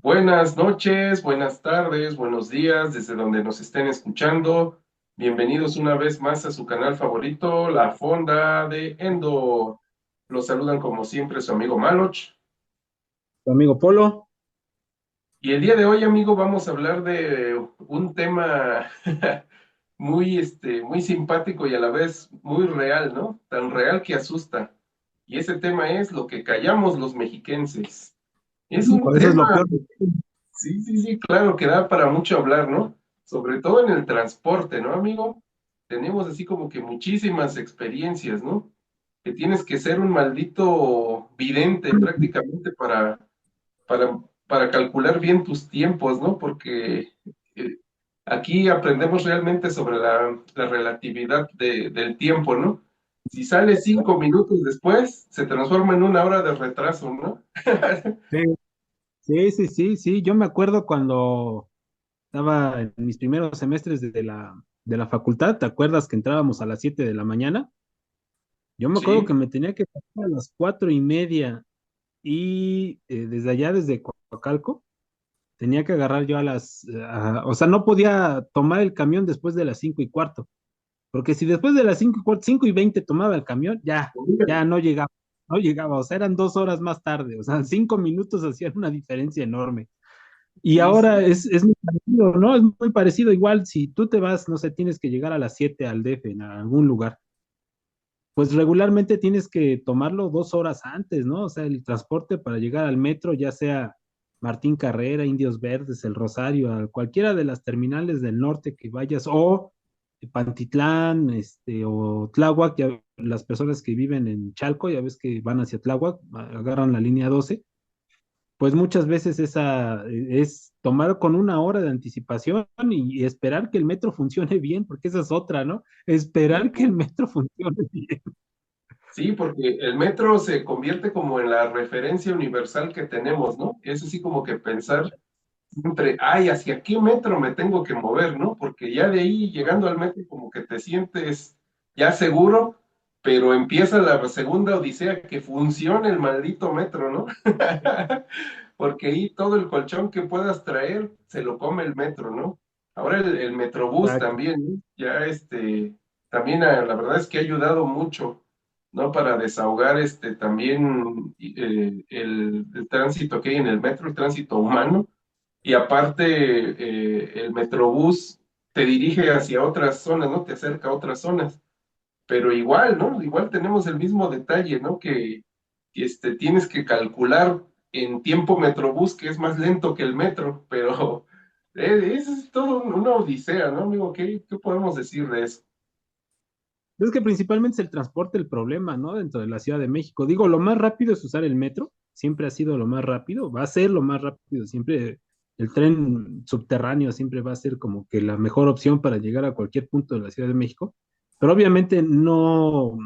Buenas noches, buenas tardes, buenos días, desde donde nos estén escuchando. Bienvenidos una vez más a su canal favorito, La Fonda de Endo. Los saludan como siempre su amigo Maloch. Tu amigo Polo. Y el día de hoy, amigo, vamos a hablar de un tema muy simpático y a la vez muy real, ¿no? Tan real que asusta. Y ese tema es lo que callamos los mexiquenses. Es un Por eso es tema. lo peor. Sí, sí, sí, claro que da para mucho hablar, ¿no? Sobre todo en el transporte, ¿no, amigo? Tenemos así como que muchísimas experiencias, ¿no? Que tienes que ser un maldito vidente prácticamente para calcular bien tus tiempos, ¿no? Porque eh, aquí aprendemos realmente sobre la relatividad del tiempo, ¿no? Si sale 5 minutos después, se transforma en una hora de retraso, ¿no? Sí, sí, sí, sí, sí. Yo me acuerdo cuando estaba en mis primeros semestres de la facultad. ¿Te acuerdas que entrábamos a las 7 de la mañana? Yo me acuerdo Sí. que me tenía que pasar a las 4:30 y desde allá, desde Coacalco, tenía que agarrar yo o sea, no podía tomar el camión después de las 5:15, porque si después de las 5:15, 5:20 tomaba el camión, ya no llegaba, o sea, eran 2 horas más tarde, o sea, 5 minutos hacían una diferencia enorme. Y Sí, ahora sí. es muy parecido, ¿no? Es muy parecido. Igual, si tú te vas, no sé, tienes que llegar a las 7 al DF en algún lugar, pues regularmente tienes que tomarlo 2 horas antes, ¿no? O sea, el transporte para llegar al metro, ya sea Martín Carrera, Indios Verdes, El Rosario, a cualquiera de las terminales del norte que vayas, o Pantitlán, o Tláhuac, las personas que viven en Chalco, ya ves que van hacia Tláhuac, agarran la línea 12, pues muchas veces esa es tomar con una hora de anticipación y esperar que el metro funcione bien, porque esa es otra, ¿no? Esperar que el metro funcione bien. Sí, porque el metro se convierte como en la referencia universal que tenemos, ¿no? Es así como que pensar siempre, ay, ¿hacia qué metro me tengo que mover, no? Porque ya de ahí, llegando al metro, como que te sientes ya seguro, pero empieza la segunda odisea, que funcione el maldito metro, ¿no? Porque ahí todo el colchón que puedas traer se lo come el metro, ¿no? Ahora el Metrobús Exacto. también, ¿no? Ya también la verdad es que ha ayudado mucho, ¿no? Para desahogar también el tránsito que hay en el metro, el tránsito humano, y aparte el Metrobús te dirige hacia otras zonas, ¿no? Te acerca a otras zonas, pero igual, ¿no? Igual tenemos el mismo detalle, ¿no? Que tienes que calcular en tiempo Metrobús, que es más lento que el metro, pero es todo una odisea, ¿no, amigo? ¿Qué podemos decir de eso? Es que principalmente es el transporte el problema, ¿no? Dentro de la Ciudad de México. Digo, lo más rápido es usar el metro, siempre ha sido lo más rápido, va a ser lo más rápido, siempre el tren subterráneo siempre va a ser como que la mejor opción para llegar a cualquier punto de la Ciudad de México, pero obviamente no,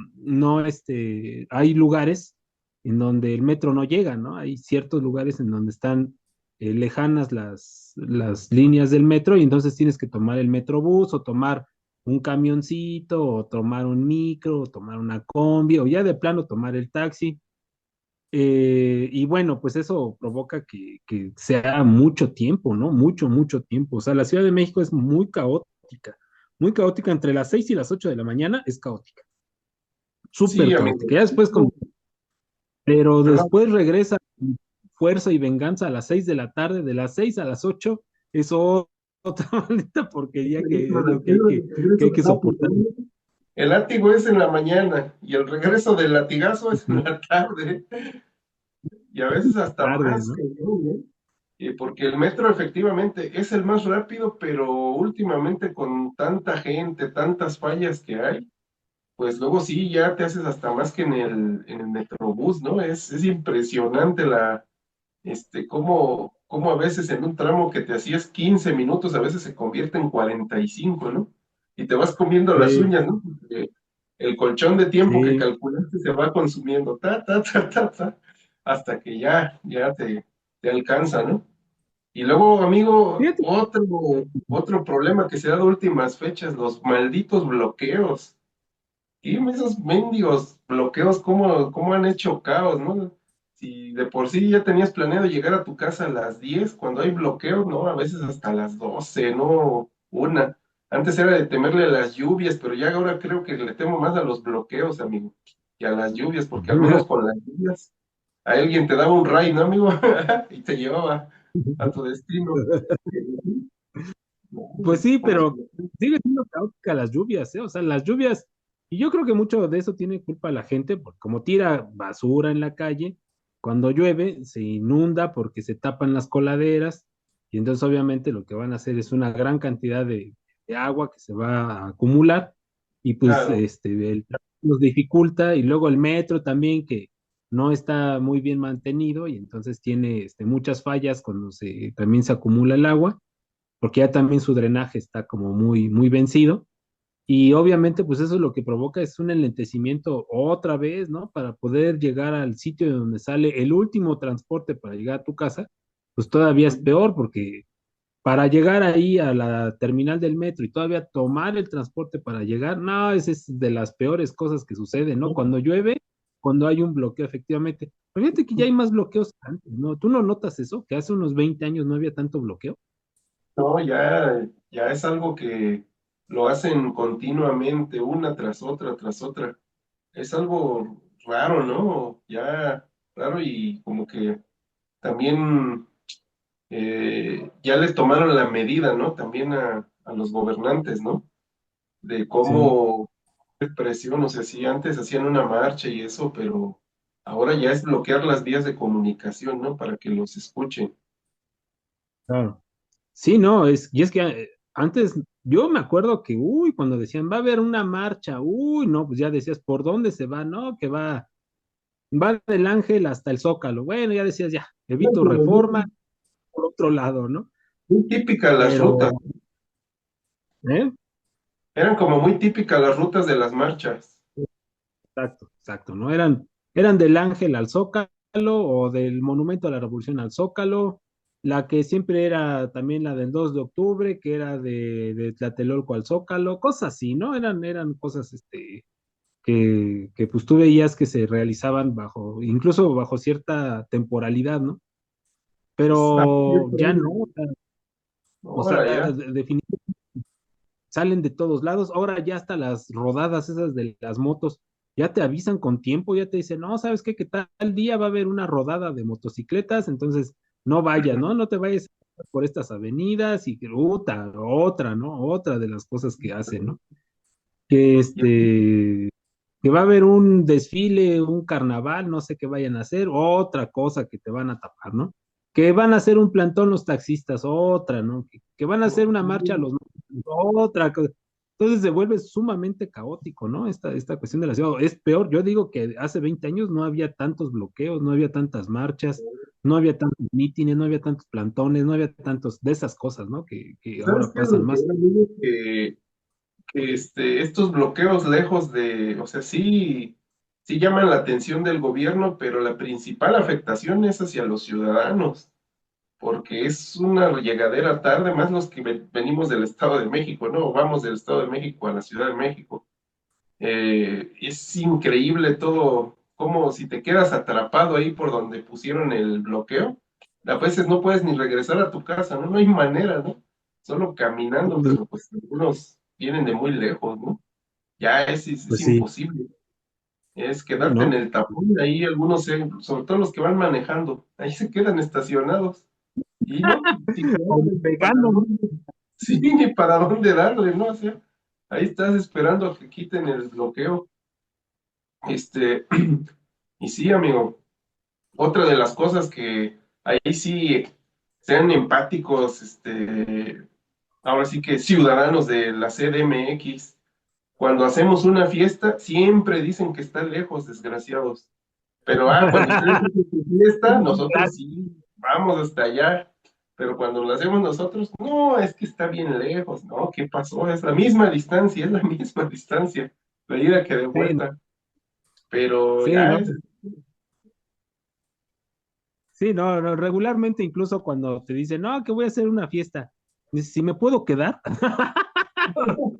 hay lugares en donde el metro no llega, ¿no? Hay ciertos lugares en donde están lejanas las líneas del metro y entonces tienes que tomar el metrobús o tomar un camioncito, o tomar un micro, o tomar una combi, o ya de plano tomar el taxi. Y bueno, pues eso provoca que sea mucho tiempo, ¿no? Mucho, mucho tiempo. O sea, la Ciudad de México es muy caótica entre las 6 y las 8 de la mañana es caótica, Sí, súper amigo. caótica. Ya después, pero Perdón. después regresa con fuerza y venganza a las 6 de la tarde, de las 6 a las 8 es otra maldita porquería que es lo que hay que soportar. El látigo es en la mañana y el regreso del latigazo es en Ujú. la tarde y a veces hasta Tarde, más, ¿no? cañón, ¿eh? Porque el metro efectivamente es el más rápido, pero últimamente con tanta gente, tantas fallas que hay, pues luego sí, ya te haces hasta más que en el Metrobús, ¿no? Es impresionante cómo a veces en un tramo que te hacías 15 minutos, a veces se convierte en 45, ¿no? Y te vas comiendo las Sí, uñas, ¿no? Porque el colchón de tiempo que sí. calculaste se va consumiendo, hasta que ya te alcanza, ¿no? Y luego, amigo, Fíjate, otro problema que se ha dado últimas fechas, los malditos bloqueos. Y esos mendigos bloqueos, cómo han hecho caos, ¿no? si de por sí ya tenías planeado llegar a tu casa a las 10 cuando hay bloqueo, ¿no? A veces hasta las 12, ¿no? Una. Antes era de temerle a las lluvias, pero ya ahora creo que le temo más a los bloqueos, amigo, que a las lluvias, porque al menos con las lluvias, a alguien te daba un ray, ¿no, amigo? Y te llevaba a tu destino. Pues sí, Como si- pero sigue siendo caótica las lluvias, ¿eh? O sea, las lluvias, y yo creo que mucho de eso tiene culpa la gente, porque como tira basura en la calle, cuando llueve se inunda porque se tapan las coladeras, y entonces obviamente lo que van a hacer es una gran cantidad de agua que se va a acumular, y pues Claro, el tráfico nos dificulta, y luego el metro también, que no está muy bien mantenido, y entonces tiene muchas fallas cuando también se acumula el agua porque ya también su drenaje está como muy, muy vencido. Y obviamente, pues eso es lo que provoca es un enlentecimiento otra vez, ¿no? Para poder llegar al sitio de donde sale el último transporte para llegar a tu casa, pues todavía es peor porque para llegar ahí a la terminal del metro y todavía tomar el transporte para llegar, no, esa es de las peores cosas que suceden, ¿no? Cuando llueve, cuando hay un bloqueo, efectivamente. Pero fíjate que ya hay más bloqueos que antes, ¿no? ¿Tú no notas eso? Que hace unos 20 años no había tanto bloqueo. no, ya es algo que lo hacen continuamente, una tras otra. Es algo raro, ¿no? Ya raro y como que también ya les tomaron la medida, ¿no? También a los gobernantes, ¿no? De Sí. cómo presión, o sea, sí, antes hacían una marcha y eso, pero ahora ya es bloquear las vías de comunicación, ¿no? Para que los escuchen. Claro. Sí, no, y es que antes yo me acuerdo que, uy, cuando decían va a haber una marcha, uy, no, pues ya decías, ¿por dónde se va? No, que va del Ángel hasta el Zócalo. Bueno, ya decías, ya, Eran evito como reforma por otro lado, ¿no? muy típicas las rutas, Pero, ¿eh? eran como muy típicas las rutas de las marchas. Exacto, exacto, ¿no? Eran del Ángel al Zócalo o del Monumento a la Revolución al Zócalo, la que siempre era también la del 2 de octubre, que era de Tlatelolco al Zócalo, cosas así, ¿no? Eran cosas, que pues tú veías que se realizaban incluso bajo cierta temporalidad, ¿no? Pues, ah, Pero ya no, o sea, ahora ya. definitivamente salen de todos lados. Ahora ya hasta las rodadas esas de las motos, ya te avisan con tiempo, ya te dicen, no, ¿sabes qué? Que tal día va a haber una rodada de motocicletas, entonces no vayas, ¿no? No te vayas por estas avenidas y que otra, ¿no? Otra de las cosas que hacen, ¿no? Que que va a haber un desfile, un carnaval, no sé qué vayan a hacer, otra cosa que te van a tapar, ¿no? Que van a hacer un plantón los taxistas, otra, ¿no? Que van a hacer una marcha los otra cosa. Entonces se vuelve sumamente caótico, ¿no? Esta cuestión de la ciudad. Es peor, yo digo que hace 20 años no había tantos bloqueos, no había tantas marchas, no había tantos mítines, no había tantos plantones, no había tantos de esas cosas, ¿no? Que ¿Sabes ahora qué es lo pasan más. peor, amigo? Que estos bloqueos lejos de, o sea, sí, sí llaman la atención del gobierno, pero la principal afectación es hacia los ciudadanos, porque es una llegadera tarde, más los que venimos del Estado de México, ¿no? Vamos del Estado de México a la Ciudad de México. Es increíble todo, como si te quedas atrapado ahí por donde pusieron el bloqueo, a veces no puedes ni regresar a tu casa, ¿no? No hay manera, ¿no? Solo caminando, pero pues algunos vienen de muy lejos, ¿no? Ya es Pues sí, imposible. Es sí, quedarte en ¿no? el tapón, ahí algunos, sobre todo los que van manejando, ahí se quedan estacionados. Y no, sin O ni para vegano, ¿no? dónde, sí, ni para dónde darle, ¿no? O sea, ahí estás esperando a que quiten el bloqueo. Este, y sí, amigo, otra de las cosas que ahí sí sean empáticos, ahora sí que ciudadanos de la CDMX, cuando hacemos una fiesta, siempre dicen que está lejos, desgraciados. Pero cuando ustedes hacen su fiesta, nosotros sí, vamos hasta allá. Pero cuando lo hacemos nosotros, no, es que está bien lejos, ¿no? ¿Qué pasó? Es la misma distancia, es la misma distancia, de ida que de Sí, vuelta. Pero sí, ya ¿no? es, Sí, no, no, regularmente incluso cuando te dicen, no, que voy a hacer una fiesta, dices, ¿si me puedo quedar?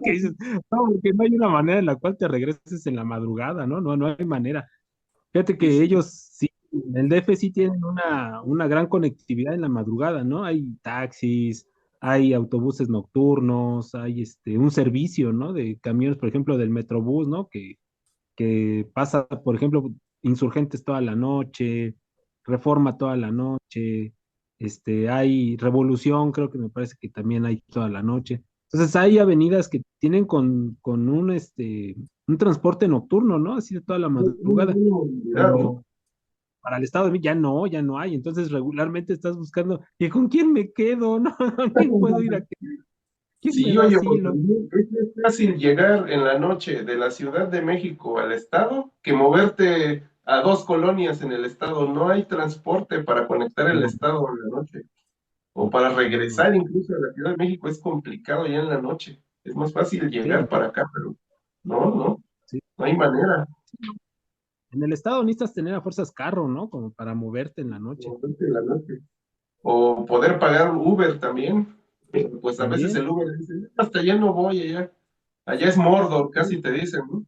Que dices, no, porque no hay una manera en la cual te regreses en la madrugada, ¿no? No, no hay manera. Fíjate sí, que sí, ellos sí, En el DF sí tienen una gran conectividad en la madrugada, ¿no? Hay taxis, hay autobuses nocturnos, hay un servicio, ¿no? De camiones, por ejemplo, del Metrobús, ¿no? Que pasa, por ejemplo, Insurgentes toda la noche, Reforma toda la noche, hay Revolución, creo que me parece que también hay toda la noche. Entonces hay avenidas que tienen con un transporte nocturno, ¿no? Así de toda la Muy, muy, madrugada. muy movilidad, ¿no? Pero para el Estado de México ya no hay. Entonces regularmente estás buscando, ¿y con quién me quedo? ¿No? ¿Con quién puedo ir a quién me Sí, da oye, pues asilo? también es más fácil llegar en la noche de la Ciudad de México al estado que moverte a dos colonias en el estado. No hay transporte para conectar el No, estado en la noche. O para no, no. regresar incluso a la Ciudad de México es complicado ya en la noche. Es más fácil Sí, llegar para acá, pero no, sí. no hay manera. En el Estado necesitas tener a fuerzas carro, ¿no? Como para moverte en la noche. Moverte en la noche. O poder pagar un Uber también. Pero pues a veces También. el Uber dice, hasta allá no voy, allá. Allá es Mordor, casi te dicen, ¿no?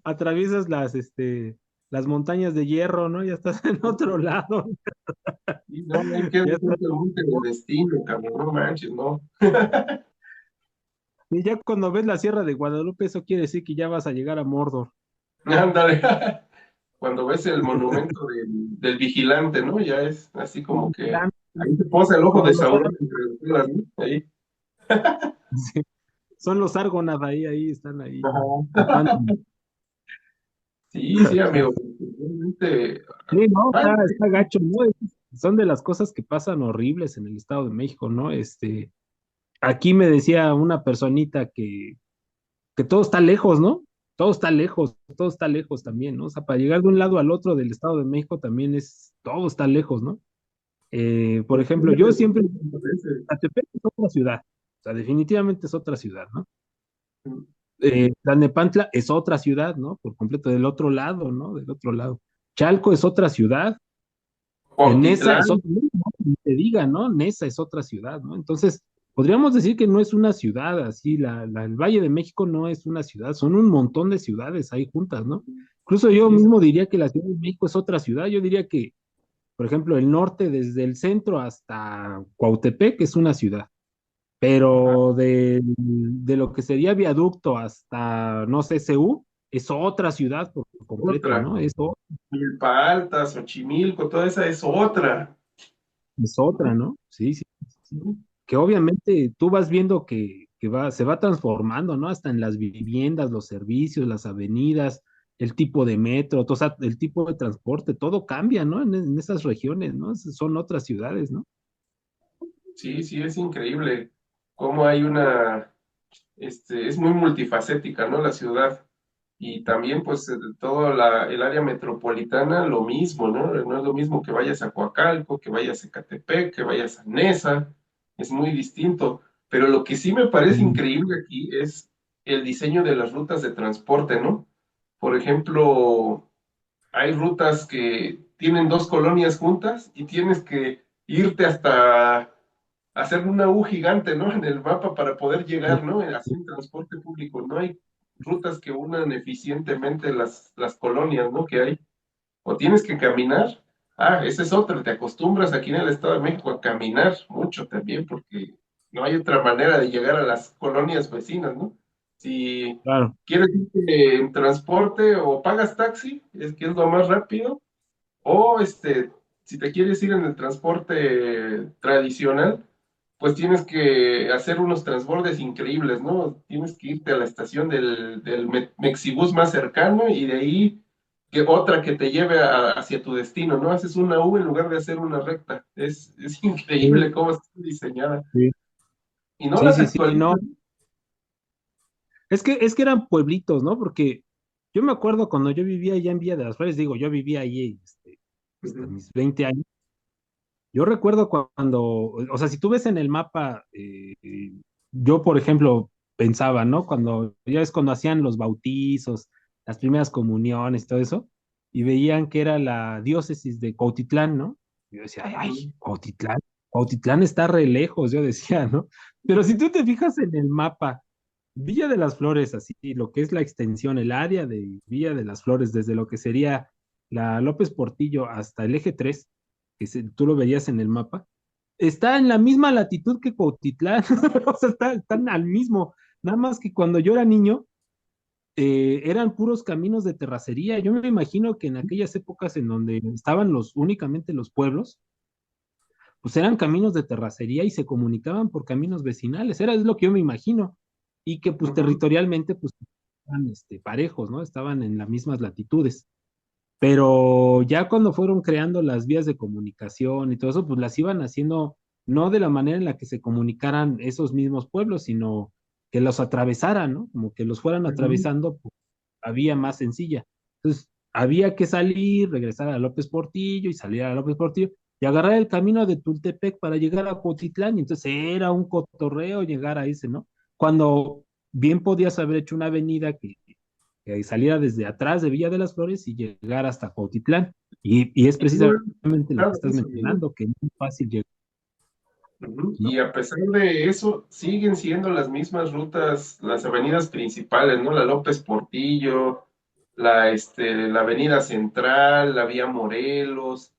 Atraviesas las montañas de hierro, ¿no? Ya estás en otro lado. Y no, hay que Ya estás. el monte de destino, cabrón, no manches, no. Y ya cuando ves la Sierra de Guadalupe, eso quiere decir que ya vas a llegar a Mordor. Ándale, cuando ves el monumento del vigilante, ¿no? Ya es así como que ahí se posa el ojo de Como los, Sauron entre las piedras, ¿no? Ahí. sí, son los Argonath ahí están ahí, Ajá. campando. Sí, sí, amigo. Realmente, Sí, no, vale, está gacho, ¿no? Son de las cosas que pasan horribles en el Estado de México, ¿no? Aquí me decía una personita que todo está lejos, ¿no? Todo está lejos también, ¿no? O sea, para llegar de un lado al otro del Estado de México también todo está lejos, ¿no? Por pues, sí ejemplo, me yo pregunto siempre, muchas veces. Catepec es otra ciudad, o sea, definitivamente es otra ciudad, ¿no? Sí. Tlalnepantla es otra ciudad, ¿no? Por completo, del otro lado, ¿no? Del otro lado. Chalco es otra ciudad, Nesa es Cuautitlán, otra, no, ni te diga, ¿no? Nesa es otra ciudad, ¿no? Entonces, podríamos decir que no es una ciudad así, el Valle de México no es una ciudad, son un montón de ciudades ahí juntas, ¿no? Incluso yo sí, mismo diría que la Ciudad de México es otra ciudad, yo diría que, por ejemplo, el norte desde el centro hasta Cuautepec es una ciudad, ajá, pero de lo que sería Viaducto hasta, no sé, CU, es otra ciudad por completo, otra. ¿no? Milpa Alta, Xochimilco, toda esa es otra. Es otra, ¿no? Sí, sí, sí. ¿No? Que obviamente tú vas viendo se va transformando, ¿no? Hasta en las viviendas, los servicios, las avenidas, el tipo de metro, o sea, el tipo de transporte, todo cambia, ¿no? En esas regiones, ¿no? Son otras ciudades, ¿no? Sí, sí, es increíble cómo hay es muy multifacética, ¿no? La ciudad. Y también, pues, todo el área metropolitana, lo mismo, ¿no? No es lo mismo que vayas a Coacalco, que vayas a Ecatepec, que vayas a Nesa, es muy distinto. Pero lo que sí me parece Mm, increíble aquí es el diseño de las rutas de transporte, ¿no? Por ejemplo, hay rutas que tienen dos colonias juntas y tienes que irte hasta hacer una U gigante, ¿no? En el mapa para poder llegar, ¿no? Así en transporte público. No hay rutas que unan eficientemente las colonias, ¿no? Que hay. O tienes que caminar. Ah, ese es otro. Te acostumbras aquí en el Estado de México a caminar mucho también, porque no hay otra manera de llegar a las colonias vecinas, ¿no? Si claro. quieres irte en transporte o pagas taxi, es que es lo más rápido, o si te quieres ir en el transporte tradicional, pues tienes que hacer unos transbordes increíbles, ¿no? Tienes que irte a la estación del Mexibus más cercano y de ahí que otra que te lleve hacia tu destino, ¿no? Haces una U en lugar de hacer una recta. Es Sí, increíble cómo está diseñada. sí, Y no sí, las sí, sí, no. actualizan. Es que eran pueblitos, ¿no? Porque yo me acuerdo cuando yo vivía allá en Villa de las Flores, digo, yo vivía ahí, hasta Ujú. mis 20 años. Yo recuerdo cuando, o sea, si tú ves en el mapa, yo, por ejemplo, pensaba, ¿no? Ya es cuando hacían los bautizos, las primeras comuniones, todo eso, y veían que era la diócesis de Cuautitlán, ¿no? Yo decía, ay, Ujú. Cuautitlán está re lejos, yo decía, ¿no? Pero si tú te fijas en el mapa, Villa de las Flores, así, lo que es la extensión, el área de Villa de las Flores, desde lo que sería la López Portillo hasta el eje 3, tú lo veías en el mapa, está en la misma latitud que Cuautitlán, o sea, están al mismo, nada más que cuando yo era niño, eran puros caminos de terracería. Yo me imagino que en aquellas épocas en donde estaban únicamente los pueblos, pues eran caminos de terracería y se comunicaban por caminos vecinales, es lo que yo me imagino, y que pues Ujú, territorialmente pues estaban parejos, ¿no? Estaban en las mismas latitudes. Pero ya cuando fueron creando las vías de comunicación y todo eso, pues las iban haciendo no de la manera en la que se comunicaran esos mismos pueblos, sino que los atravesaran, ¿no? Como que los fueran ujú. atravesando por la vía más sencilla. Entonces, había que salir, regresar a López Portillo y salir a López Portillo y agarrar el camino de Tultepec para llegar a Cuautitlán. Y entonces era un cotorreo llegar a ese, ¿no? Cuando bien podías haber hecho una avenida que saliera desde atrás de Villa de las Flores y llegar hasta Cuautitlán. Y es Y no he precisamente lo que notado estás eso, Miguel. mencionando, que no es fácil llegar, Ujú. ¿no? Y a pesar de eso, siguen siendo las mismas rutas, las avenidas principales, ¿no? La López Portillo, la Avenida Central, la Vía Morelos,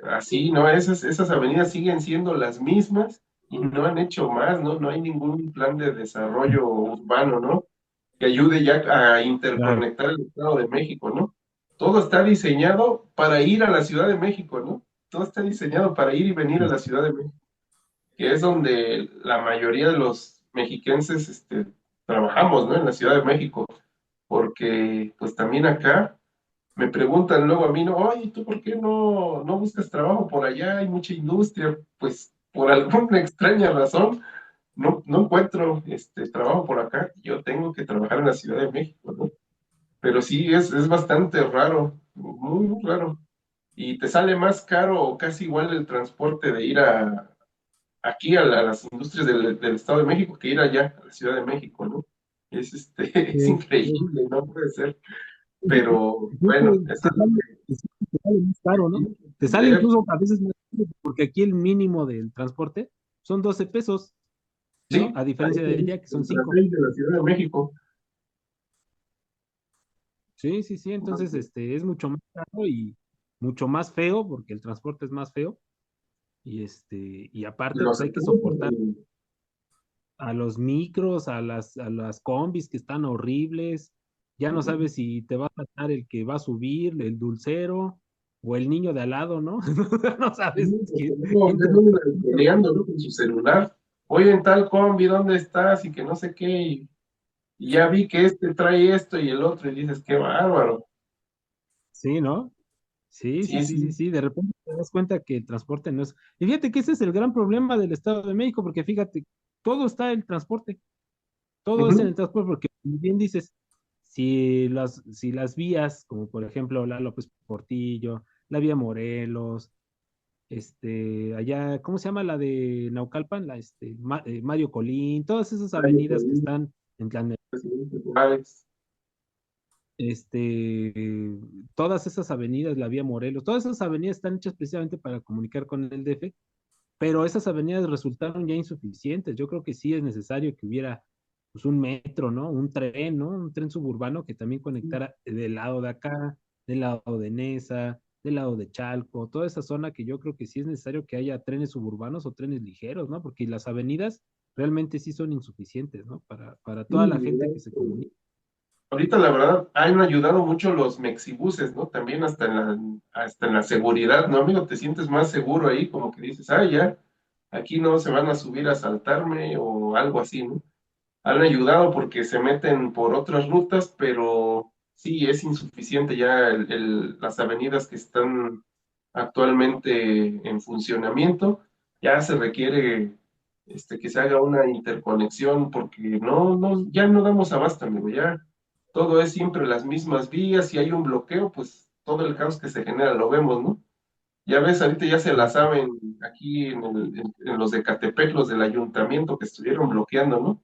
así, ¿no? Esas avenidas siguen siendo las mismas y no han hecho más, ¿no? No hay ningún plan de desarrollo urbano, ¿no? Que ayude ya a Claro, interconectar el Estado de México, ¿no? Todo está diseñado para ir a la Ciudad de México, ¿no? Todo está diseñado para ir y venir a sí, la Ciudad de México, que es donde la mayoría de los mexiquenses trabajamos, ¿no? En la Ciudad de México, porque pues también acá me preguntan luego a mí, ¿no? Oye, ¿tú por qué no buscas trabajo por allá? Hay mucha industria, pues por alguna extraña razón no encuentro trabajo por acá, yo tengo que trabajar en la Ciudad de México, ¿no? Pero sí, es bastante raro, muy, muy raro. Y te sale más caro o casi igual el transporte de ir aquí a las industrias del Estado de México que ir allá, a la Ciudad de México, ¿no? Es sí, sí. increíble, no puede ser. Sí, Pero sí, bueno, es te algo sale, que sí, te sale más caro, ¿no? tiene que Te sale entender. incluso a veces más caro, porque aquí el mínimo del transporte son 12 pesos, ¿no? Sí, A ahí diferencia de tenemos allá que son el 5. tren de la Ciudad de México. Sí, sí, sí, entonces es mucho más caro y mucho más feo, porque el transporte es más feo, y aparte, Lo pues hay que sabemos soportar porque a los micros, a las combis que están horribles, ya no sabes si te va a tratar el que va a subir, el dulcero, o el niño de al lado, ¿no? No sabes luego quién te ves va uno a... peleando, ¿no? Con su celular. Oye, en tal combi, ¿dónde estás? Y que no sé qué. Y ya vi que este trae esto y el otro, y dices, qué bárbaro. Sí, ¿no? Sí, sí, Sí, sí, sí, sí. sí, de repente te das cuenta que el transporte no es... Y fíjate que ese es el gran problema del Estado de México, porque fíjate, todo está el transporte. Todo es en Ujú. el transporte, porque como bien dices, si las vías, como por ejemplo la López Portillo, la vía Morelos, allá, ¿cómo se llama la de Naucalpan? Mario Colín, todas esas Año avenidas que con están en presidente Juárez. todas esas avenidas, la vía Morelos, todas esas avenidas están hechas precisamente para comunicar con el DF, pero esas avenidas resultaron ya insuficientes. Yo creo que sí es necesario que hubiera pues, un metro, ¿no? Un tren, ¿no? Un tren suburbano que también conectara del lado de acá, del lado de Nesa, del lado de Chalco, toda esa zona que yo creo que sí es necesario que haya trenes suburbanos o trenes ligeros, ¿no? Porque las avenidas realmente sí son insuficientes, ¿no? Para Sí, toda la mira, gente que se comunica. ahorita la verdad han ayudado mucho los mexibuses, ¿no? También hasta en la seguridad, ¿no, amigo? Te sientes más seguro ahí, como que dices, ah, ya, aquí no se van a subir a asaltarme o algo así, ¿no? Han ayudado porque se meten por otras rutas, pero sí es insuficiente ya las avenidas que están actualmente en funcionamiento. Ya se requiere que se haga una interconexión porque ya no damos abasto, amigo. Ya todo es siempre las mismas vías. Si hay un bloqueo, pues todo el caos que se genera lo vemos, ¿no? Ya ves, ahorita ya se la Sí, saben aquí en los de Catepec, los del ayuntamiento que estuvieron bloqueando, ¿no?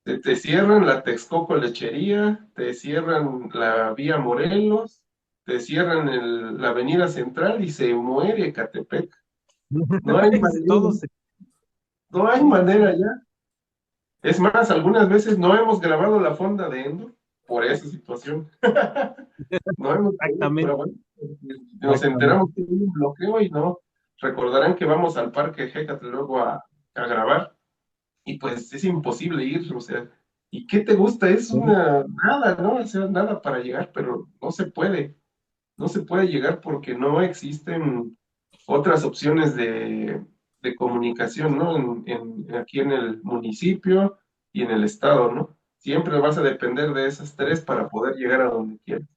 Te cierran la Texcoco Lechería, te cierran la vía Morelos, te cierran la Avenida Central y se muere Catepec. No hay manera, Todos, no hay sí, sí, manera sí. ya. Es más, algunas veces no hemos grabado la fonda de Endo por esa situación. No hemos podido, pero Exactamente, bueno, nos exactamente. enteramos que hay un bloqueo y no. Recordarán que vamos al parque Hécate luego a grabar y pues es imposible ir, o sea, ¿y qué te gusta? Es Sí, una nada, ¿no? O sea, nada para llegar, pero no se puede llegar porque no existen otras opciones de comunicación, ¿no? Aquí en el municipio y en el estado, ¿no? Siempre vas a depender de esas tres para poder llegar a donde quieras.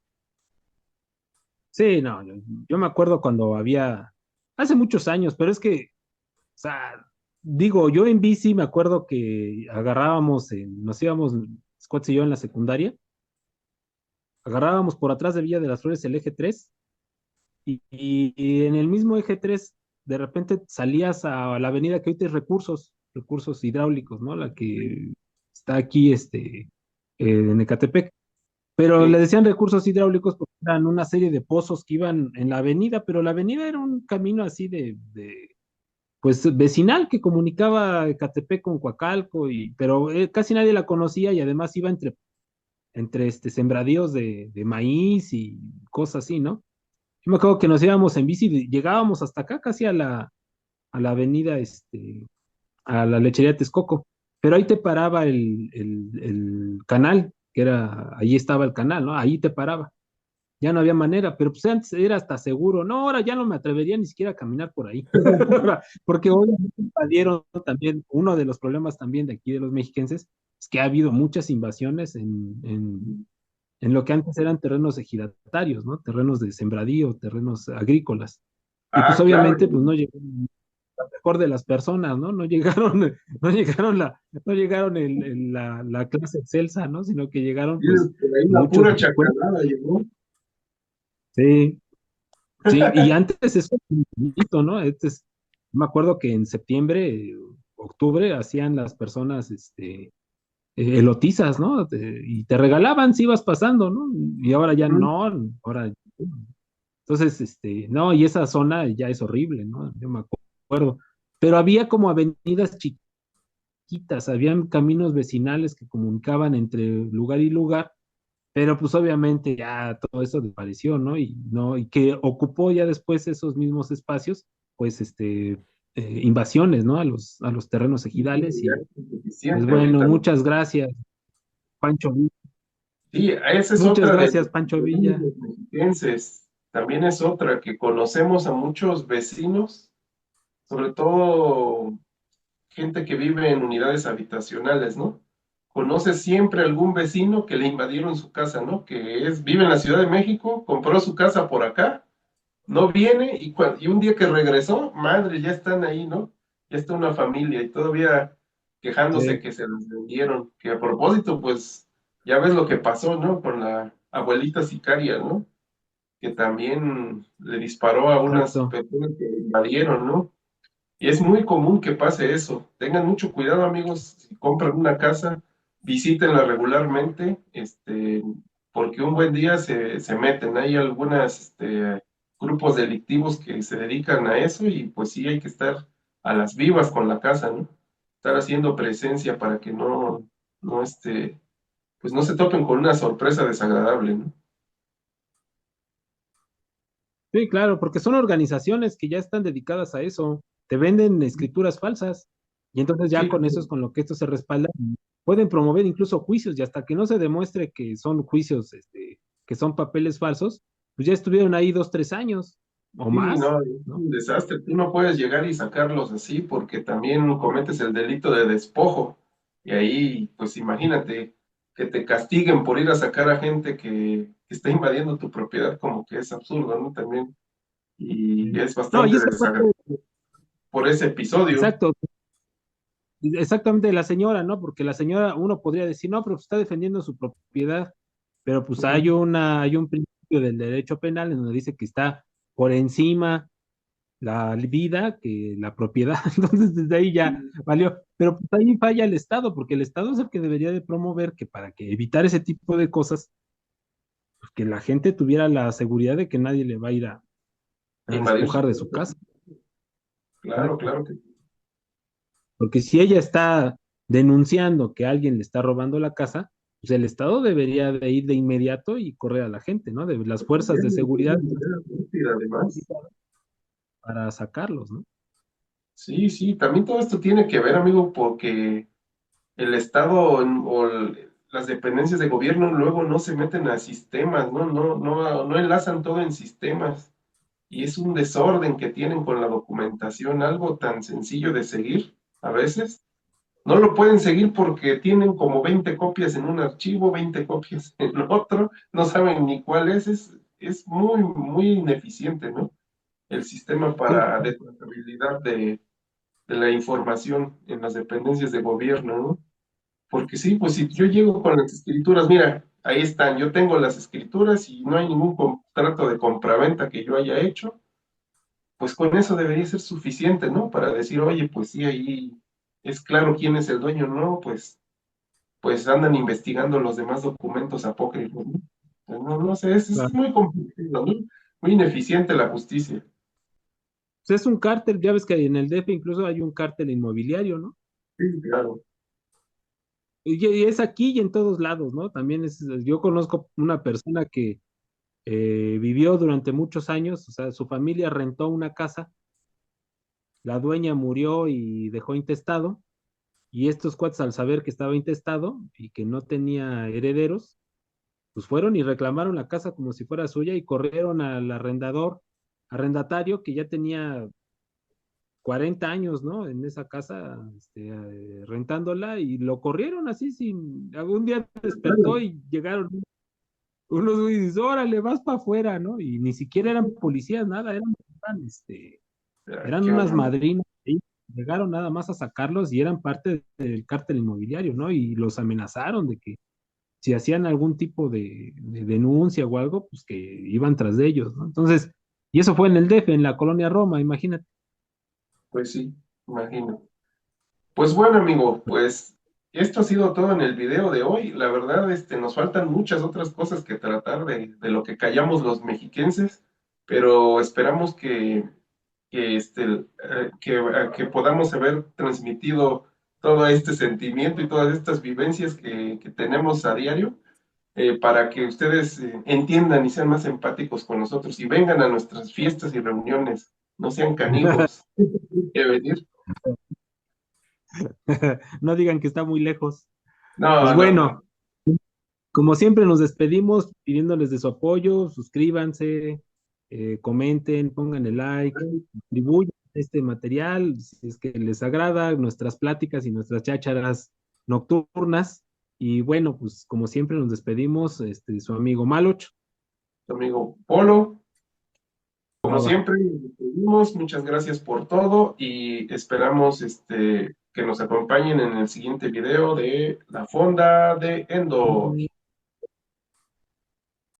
sí, no, yo me acuerdo cuando había, hace muchos años, pero es que, o sea, digo, yo en bici me acuerdo que agarrábamos, nos íbamos, Scott y yo en la secundaria, agarrábamos por atrás de Villa de las Flores el eje 3 y en el mismo eje 3 de repente salías a la avenida que ahorita es recursos hidráulicos, ¿no? La que está aquí, en Ecatepec. Pero le Sí. decían recursos hidráulicos porque eran una serie de pozos que iban en la avenida, pero la avenida era un camino así pues vecinal que comunicaba Ecatepec con Coacalco, pero casi nadie la conocía y además iba entre sembradíos de maíz y cosas así, ¿no? Yo me acuerdo que nos íbamos en bici, llegábamos hasta acá, casi a la avenida, a la lechería Texcoco, pero ahí te paraba el canal, ahí estaba el canal, ¿no? Ahí te paraba. Ya no había manera, pero pues antes era hasta seguro. No, ahora ya no me atrevería ni siquiera a caminar por ahí. Porque hoy invadieron también, uno de los problemas también de aquí de los mexiquenses, es que ha habido muchas invasiones en lo que antes eran terrenos ejidatarios, ¿no? Terrenos de sembradío, terrenos agrícolas. Y pues Ah, claro. obviamente, pues no llegó la mejor de las personas, ¿no? No llegaron, no llegaron la clase excelsa, ¿no? Sino que llegaron Y pues por ahí la muchos pura delincuentes. chacalada llegó. Sí, sí, y antes eso era infinito, ¿no? Me acuerdo que en septiembre, octubre, hacían las personas, elotizas, ¿no? Y te regalaban si ibas pasando, ¿no? Y ahora ya Ujú. no, ahora, entonces, no, y esa zona ya es horrible, ¿no? Yo me acuerdo. Pero había como avenidas chiquitas, habían caminos vecinales que comunicaban entre lugar y lugar, pero pues obviamente ya todo eso desapareció, ¿no? Y que ocupó ya después esos mismos espacios, pues invasiones, ¿no? A los terrenos Sí, ejidales. ya Y es pues suficiente bueno, ahorita, ¿no? muchas gracias, Pancho Villa. Sí, esa es Muchas otra de gracias, Pancho Villa. los mexiquenses. También es otra que conocemos a muchos vecinos, sobre todo gente que vive en unidades habitacionales, ¿no? Conoce siempre algún vecino que le invadieron su casa, ¿no? Vive en la Ciudad de México, compró su casa por acá, no viene y un día que regresó, madre, ya están ahí, ¿no? Ya está una familia y todavía quejándose Sí, que se los vendieron, que a propósito, pues ya ves lo que pasó, ¿no? Con la abuelita sicaria, ¿no? Que también le disparó a unas exacto. personas que invadieron, ¿no? Y es muy común que pase eso. Tengan mucho cuidado, amigos, si compran una casa, visítenla regularmente, porque un buen día se meten. Hay algunos grupos delictivos que se dedican a eso y pues sí hay que estar a las vivas con la casa, ¿no? Estar haciendo presencia para que no, pues no se topen con una sorpresa desagradable, ¿no? Sí, claro, porque son organizaciones que ya están dedicadas a eso. Te venden escrituras falsas y entonces ya Sí, con eso es con lo que esto se respalda. Pueden promover incluso juicios y hasta que no se demuestre que son juicios, que son papeles falsos, pues ya estuvieron ahí 2, 3 años o sí, más, no, es ¿no? un desastre. Tú no puedes llegar y sacarlos así porque también cometes el delito de despojo. Y ahí, pues imagínate que te castiguen por ir a sacar a gente que está invadiendo tu propiedad, como que es absurdo, ¿no? También. Y Sí. es No, y bastante esa desagradable parte, por ese episodio. exacto, exactamente la señora, ¿no? Porque la señora, uno podría decir, no, pero está defendiendo su propiedad, pero pues Ujú. hay un principio del derecho penal en donde dice que está por encima la vida que la propiedad. Entonces, desde ahí ya valió. Pero pues ahí falla el Estado, porque el Estado es el que debería de promover que para que evitar ese tipo de cosas, pues, que la gente tuviera la seguridad de que nadie le va a ir a Invadir su despojar de su propiedad. casa. Claro, Exacto. claro que Porque si ella está denunciando que alguien le está robando la casa, pues el Estado debería de ir de inmediato y correr a la gente, ¿no? De las fuerzas de seguridad Y además, para sacarlos, ¿no? sí, sí, también todo esto tiene que ver, amigo, porque el Estado las dependencias de gobierno luego no se meten a sistemas, ¿no? No enlazan todo en sistemas. Y es un desorden que tienen con la documentación, algo tan sencillo de seguir a veces. No lo pueden seguir porque tienen como 20 copias en un archivo, 20 copias en otro, no saben ni cuál es muy, muy ineficiente, ¿no? El sistema Sí, para trazabilidad de la información en las dependencias de gobierno, ¿no? Porque sí, pues si yo llego con las escrituras, mira, ahí están, yo tengo las escrituras y no hay ningún contrato de compraventa que yo haya hecho, pues con eso debería ser suficiente, ¿no? Para decir, oye, pues sí, ahí es claro quién es el dueño, ¿no? Pues andan investigando los demás documentos apócrifos, ¿no? Pues no sé, es claro. muy complicado, ¿no? Muy ineficiente la justicia. Pues es un cártel, ya ves que en el DF incluso hay un cártel inmobiliario, ¿no? Sí, claro. Y es aquí y en todos lados, ¿no? También es, yo conozco una persona que vivió durante muchos años, o sea, su familia rentó una casa, la dueña murió y dejó intestado, y estos cuates al saber que estaba intestado y que no tenía herederos, pues fueron y reclamaron la casa como si fuera suya y corrieron al arrendatario que ya tenía 40 años, ¿no? En esa casa, rentándola y lo corrieron así sin, algún día despertó Claro. y llegaron unos güeyes, órale, vas para afuera, ¿no? Y ni siquiera eran policías, nada, Ay, eran qué unas horror. madrinas, y llegaron nada más a sacarlos y eran parte del cártel inmobiliario, ¿no? Y los amenazaron de que si hacían algún tipo de denuncia o algo, pues que iban tras de ellos, ¿no? Entonces, y eso fue en el DF, en la colonia Roma, imagínate. Pues sí, imagino. Pues bueno, amigo, pues esto ha sido todo en el video de hoy. La verdad, nos faltan muchas otras cosas que tratar de lo que callamos los mexiquenses, pero esperamos que podamos haber transmitido todo este sentimiento y todas estas vivencias que tenemos a diario, para que ustedes entiendan y sean más empáticos con nosotros y vengan a nuestras fiestas y reuniones, no sean canijos que venir. No digan que está muy lejos. Pues No, no, bueno, no. como siempre nos despedimos pidiéndoles de su apoyo, suscríbanse, comenten, pongan el like, distribuyan este material si es que les agrada, nuestras pláticas y nuestras chácharas nocturnas. Y bueno, pues como siempre nos despedimos, su amigo Maloch. Amigo Polo, como Va, va. siempre, nos despedimos. Muchas gracias por todo y esperamos que nos acompañen en el siguiente video de la Fonda de Endo.